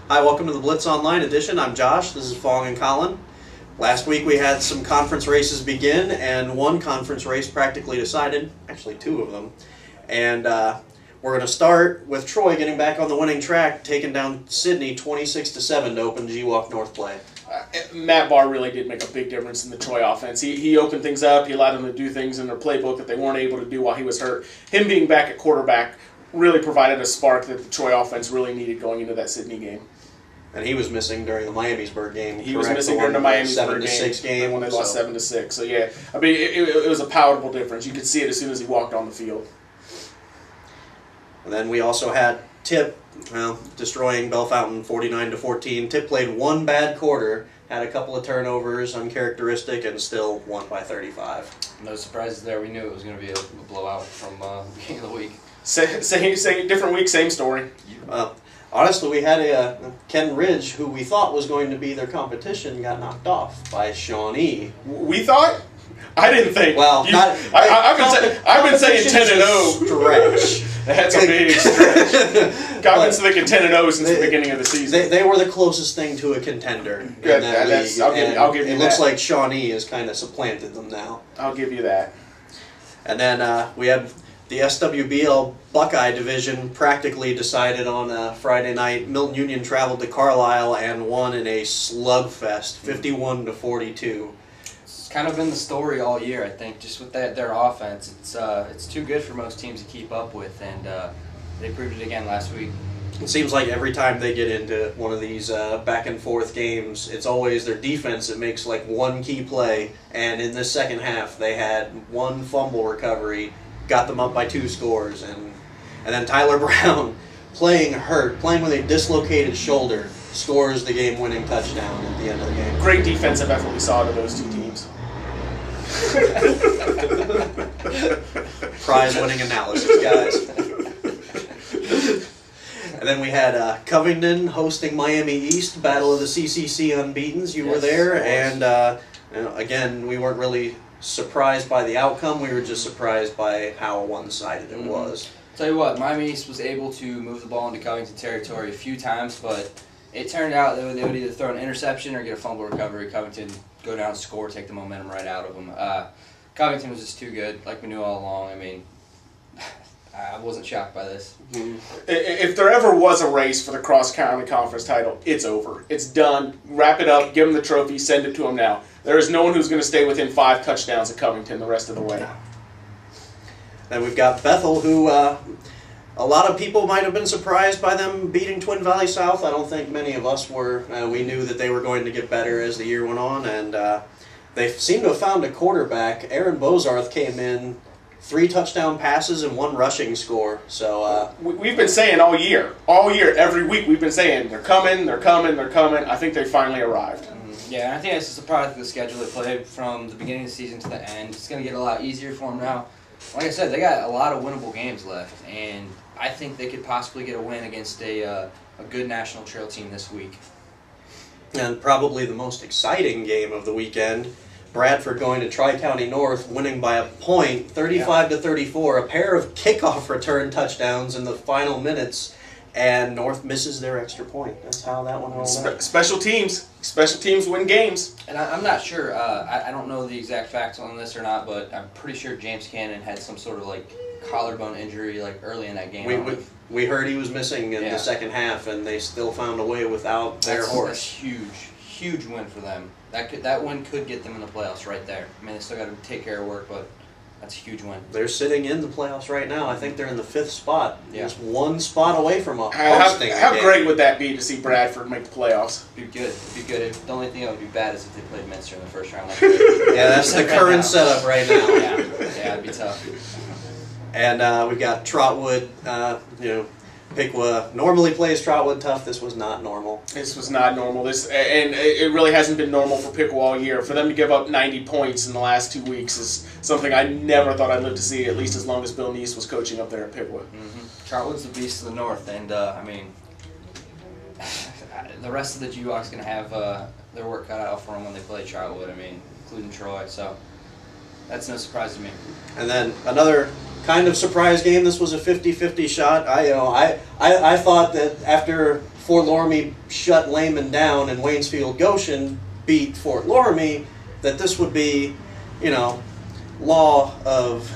Hi, welcome to the Blitz Online edition. I'm Josh. This is Fong and Colin. Last week we had some conference races begin, and one conference race practically decided, actually two of them. And we're going to start with Troy getting back on the winning track, taking down Sydney 26-7 to open GWalk North play. Matt Barr really did make a big difference in the Troy offense. He opened things up. He allowed them to do things in their playbook that they weren't able to do while he was hurt. Him being back at quarterback really provided a spark that the Troy offense really needed going into that Sydney game. And he was missing during the Miamisburg game. He was missing during the Miamisburg game when they lost 7-6. So yeah, I mean it was a palatable difference. You could see it as soon as he walked on the field. And then we also had Tip, destroying Bellefontaine 49-14. Tip played one bad quarter, had a couple of turnovers, uncharacteristic, and still won by 35. No surprises there. We knew it was going to be a blowout from the beginning of the week. Same different week, same story. Honestly, we had Ken Ridge, who we thought was going to be their competition, got knocked off by Shawnee. We thought? I didn't think. Well, I've been saying 10-0. Stretch. That's a big stretch. Got been thinking 10-0 since the beginning of the season. They were the closest thing to a contender in that league. I'll give you that. It looks like Shawnee has kind of supplanted them now. I'll give you that. And then we had the SWBL Buckeye division practically decided on Friday night. Milton Union traveled to Carlisle and won in a slugfest, 51-42. It's kind of been the story all year, I think, just with their offense. It's too good for most teams to keep up with, and they proved it again last week. It seems like every time they get into one of these back-and-forth games, it's always their defense that makes like one key play, and in this second half they had one fumble recovery, got them up by 2 scores, and then Tyler Brown, playing with a dislocated shoulder, scores the game-winning touchdown at the end of the game. Great defensive effort we saw to those two teams. Prize-winning analysis, guys. And then we had Covington hosting Miami East, Battle of the CCC Unbeatens. You were there, and again, we weren't really surprised by the outcome. We were just surprised by how one-sided it was. Tell you what, Miami East was able to move the ball into Covington territory a few times, but it turned out they would either throw an interception or get a fumble recovery. Covington go down, score, take the momentum right out of them. Covington was just too good, like we knew all along. I mean, I wasn't shocked by this. If there ever was a race for the cross-county conference title, it's over. It's done. Wrap it up. Give them the trophy. Send it to them now. There is no one who's going to stay within 5 touchdowns of Covington the rest of the way. Then we've got Bethel, who a lot of people might have been surprised by them beating Twin Valley South. I don't think many of us were. We knew that they were going to get better as the year went on, and they seem to have found a quarterback. Aaron Bozarth came in, 3 touchdown passes and 1 rushing score. So we've been saying all year, every week we've been saying they're coming, they're coming, they're coming. I think they finally arrived. Yeah, and I think it's just a product of the schedule they played from the beginning of the season to the end. It's going to get a lot easier for them now. Like I said, they got a lot of winnable games left, and I think they could possibly get a win against a good National Trail team this week. And probably the most exciting game of the weekend, Bradford going to Tri-County North, winning by a point, 35-34, a pair of kickoff return touchdowns in the final minutes, and North misses their extra point. That's how that one rolled out. Special teams win games. And I'm not sure, I don't know the exact facts on this or not, but I'm pretty sure James Cannon had some sort of like collarbone injury like early in that game. We heard he was missing in the second half, and they still found a way without their horse. That's huge win for them. That win could get them in the playoffs right there. I mean, they still got to take care of work, but that's a huge win. They're sitting in the playoffs right now. I think they're in the 5th spot. Yeah. Just 1 spot away from a hosting. How great would that be to see Bradford make the playoffs? It'd be good. It'd be good. The only thing that would be bad is if they played Minster in the first round. Yeah, that's the current setup right now. Yeah, it'd be tough. And we've got Trotwood, Piqua normally plays Trotwood tough. This was not normal. This was not normal. And it really hasn't been normal for Piqua all year. For them to give up 90 points in the last 2 weeks is something I never thought I'd live to see, at least as long as Bill Neese was coaching up there at Piqua. Trotwood's the beast of the north, and I mean, the rest of the GWalk's going to have their work cut out for them when they play Trotwood. I mean, including Troy. So that's no surprise to me. And then another kind of surprise game. This was a 50-50 shot. I thought that after Fort Loramie shut Lehman down and Waynesfield Goshen beat Fort Loramie, that this would be, law of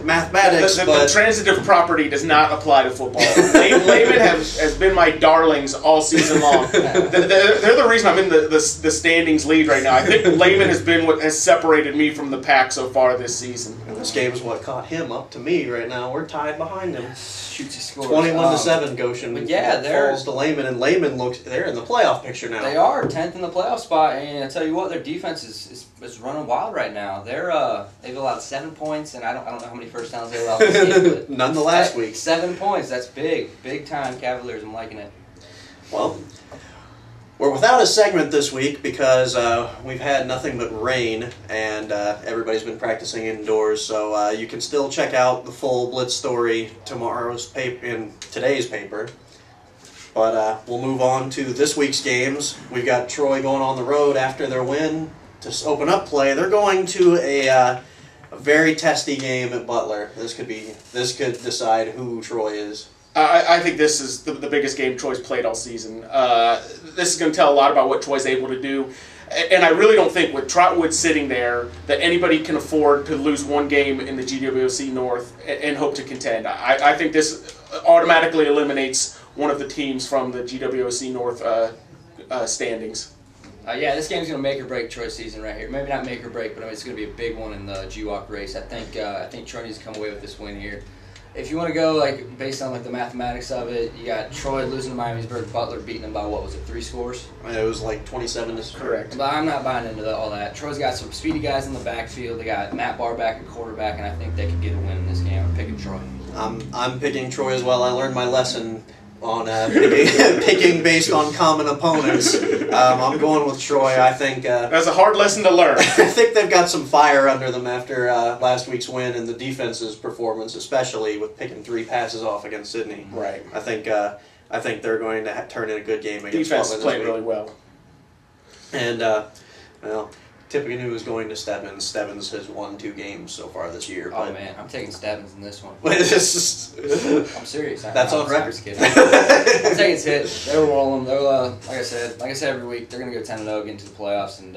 mathematics. The transitive property does not apply to football. Lehman has been my darlings all season long. They're the reason I'm in the standings lead right now. I think Lehman has been what has separated me from the pack so far this season. And this game is what caught him up to me right now. We're tied behind him. Shoots, he scores. 21-7 Goshen. But yeah, falls to Lehman, and Lehman they're in the playoff picture now. They are 10th in the playoff spot, and I tell you what, their defense is running wild right now. They've allowed 7 points, and I don't know how many first downs they allowed this game, but none the last week. 7 points, that's big time Cavaliers. I'm liking it. Well, we're without a segment this week because we've had nothing but rain, and everybody's been practicing indoors. So you can still check out the full Blitz story in today's paper. But we'll move on to this week's games. We've got Troy going on the road after their win to open up play. They're going to a very testy game at Butler. This could decide who Troy is. I think this is the biggest game Troy's played all season. This is going to tell a lot about what Troy's able to do. And I really don't think with Trotwood sitting there that anybody can afford to lose one game in the GWOC North and hope to contend. I think this automatically eliminates one of the teams from the GWOC North standings. Yeah, this game's going to make or break Troy's season right here. Maybe not make or break, but it's going to be a big one in the GWOC race. I think Troy needs to come away with this win here. If you want to go based on the mathematics of it, you got Troy losing to Miamisburg, Butler beating them by 3 scores? It was 27 to correct. But I'm not buying into all that. Troy's got some speedy guys in the backfield. They got Matt Barback at quarterback, and I think they can get a win in this game. I'm picking Troy. I'm picking Troy as well. I learned my lesson on picking based on common opponents. I'm going with Troy. I think that's a hard lesson to learn. I think they've got some fire under them after last week's win and the defense's performance, especially with picking 3 passes off against Sydney. Right. I think they're going to turn in a good game against defense Portland playing really well. And Tippecanoe is going to Stebbins. Stebbins has won 2 games so far this year. Oh man, I'm taking Stebbins in this one. I'm serious. That's on record. I'm taking Tit. They were rolling. They're like I said every week, they're going to go 10-0, get into the playoffs, and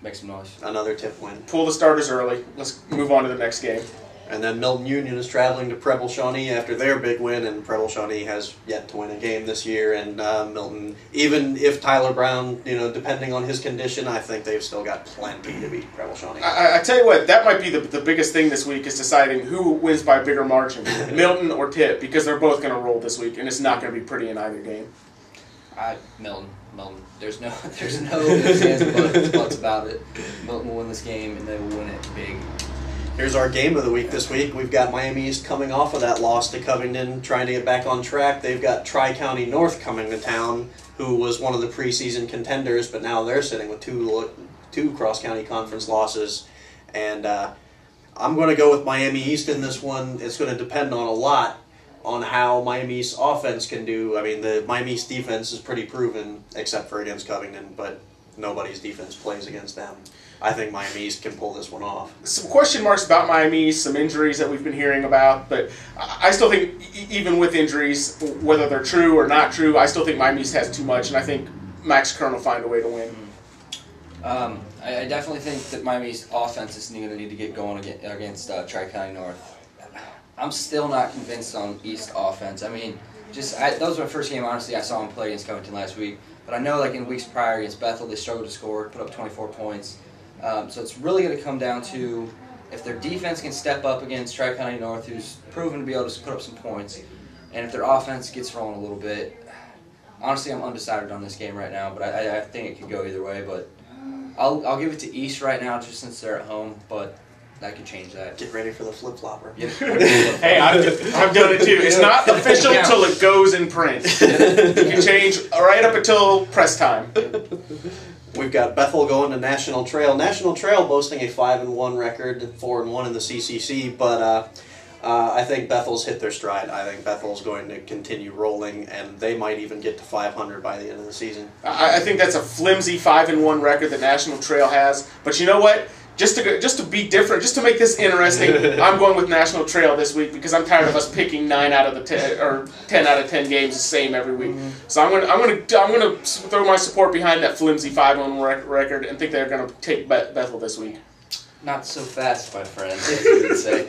make some noise. Another Tip win. Pull the starters early. Let's move on to the next game. And then Milton Union is traveling to Preble Shawnee after their big win, and Preble Shawnee has yet to win a game this year. And Milton, even if Tyler Brown, depending on his condition, I think they've still got plenty to beat Preble Shawnee. I tell you what, that might be the biggest thing this week is deciding who wins by a bigger margin, Milton or Tip, because they're both going to roll this week, and it's not going to be pretty in either game. Milton. There's no ifs, ands, buts about it. Milton will win this game, and they will win it big. Here's our game of the week this week. We've got Miami East coming off of that loss to Covington, trying to get back on track. They've got Tri-County North coming to town, who was one of the preseason contenders, but now they're sitting with two cross-county conference losses. And I'm going to go with Miami East in this one. It's going to depend on a lot on how Miami East's offense can do. I mean, the Miami East defense is pretty proven, except for against Covington, but nobody's defense plays against them. I think Miami East can pull this one off. Some question marks about Miami East, some injuries that we've been hearing about, but I still think even with injuries, whether they're true or not true, I still think Miami East has too much, and I think Max Kern will find a way to win. I definitely think that Miami East offense is going to need to get going against Tri-County North. I'm still not convinced on East offense. I mean, that was my first game, honestly. I saw him play against Covington last week, but I know in weeks prior against Bethel, they struggled to score, put up 24 points. So it's really going to come down to if their defense can step up against Tri-County North, who's proven to be able to put up some points, and if their offense gets rolling a little bit. Honestly, I'm undecided on this game right now, but I think it could go either way. But I'll give it to East right now, just since they're at home. But that could change that. Get ready for the flip-flopper. Yep. Hey, I've done it too. It's not official until it goes in print. It can change right up until press time. We've got Bethel going to National Trail. National Trail boasting a 5-1 record, 4-1 in the CCC, but I think Bethel's hit their stride. I think Bethel's going to continue rolling, and they might even get to 500 by the end of the season. I think that's a flimsy 5-1 record that National Trail has, but you know what? just to be different, just to make this interesting, I'm going with National Trail this week because I'm tired of us picking 9 out of the 10 or 10 out of 10 games the same every week. So I'm gonna throw my support behind that flimsy 5-1 record and think they're gonna take Bethel this week. Not so fast, my friend, as you would say.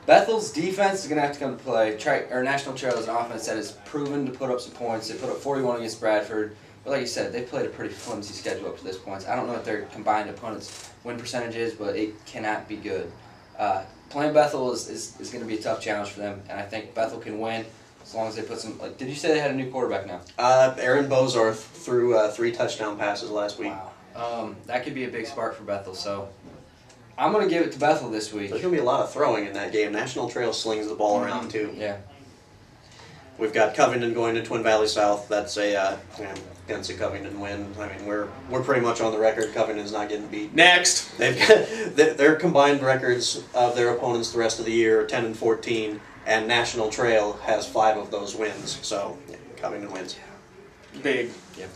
Bethel's defense is going to have to come to play. National Trail is an offense that has proven to put up some points. They put up 41 against Bradford. But like you said, they played a pretty flimsy schedule up to this point. I don't know what their combined opponents' win percentage is, but it cannot be good. Playing Bethel is going to be a tough challenge for them, and I think Bethel can win as long as they put some... did you say they had a new quarterback now? Aaron Bozarth threw 3 touchdown passes last week. Wow. That could be a big spark for Bethel, so... I'm going to give it to Bethel this week. There's going to be a lot of throwing in that game. National Trail slings the ball around, too. Yeah. We've got Covington going to Twin Valley South. That's against a Covington win. I mean, we're pretty much on the record. Covington's not getting beat. Next. Their combined records of their opponents the rest of the year are 10-14, and National Trail has 5 of those wins. So, Covington wins. Big. Yep.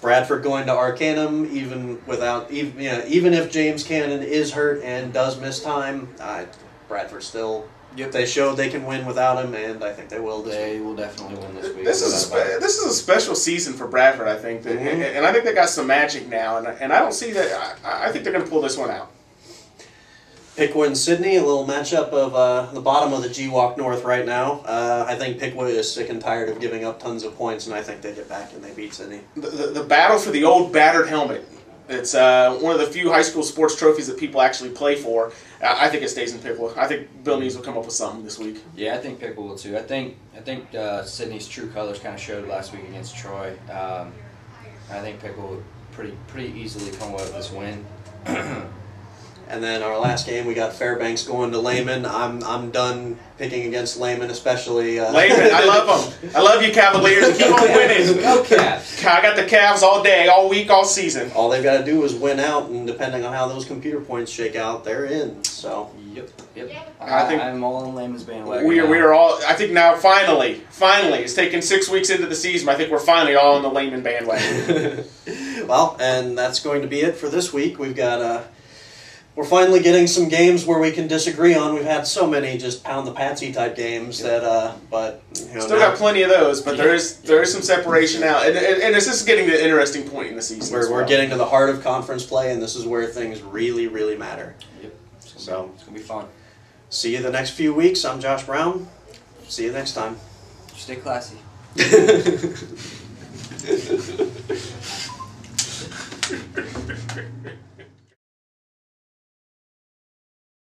Bradford going to Arcanum, even if James Cannon is hurt and does miss time, Bradford still. Yep. They showed they can win without him, and I think they will. They will definitely win this week. This is a special season for Bradford, I think, and I think they got some magic now, and I don't see that. I think they're going to pull this one out. Pickwood and Sydney, a little matchup of the bottom of the GWalk North right now. I think Pickwood is sick and tired of giving up tons of points, and I think they get back and they beat Sydney. The battle for the old battered helmet. It's one of the few high school sports trophies that people actually play for. I think it stays in Pickwood. I think Bill Nees will come up with something this week. Yeah, I think Pickwood will too. I think Sydney's true colors kind of showed last week against Troy. I think Pickwood would pretty easily come away with this win. And then our last game, we got Fairbanks going to Lehman. I'm done picking against Lehman, especially. Lehman, I love them. I love you, Cavaliers. Keep on winning. Go Cavs. I got the Cavs all day, all week, all season. All they've got to do is win out, and depending on how those computer points shake out, they're in. So. Yep. I think I'm all on Lehman's bandwagon. We are all. I think now finally, it's taken 6 weeks into the season. But I think we're finally all on the Lehman bandwagon. Well, and that's going to be it for this week. We've got. We're finally getting some games where we can disagree on. We've had so many just pound the patsy type games that, but still got plenty of those. But there is some separation now, and this is getting to the interesting point in the season. We're getting to the heart of conference play, and this is where things really, really matter. Yep. So it's gonna be fun. See you the next few weeks. I'm Josh Brown. See you next time. Stay classy.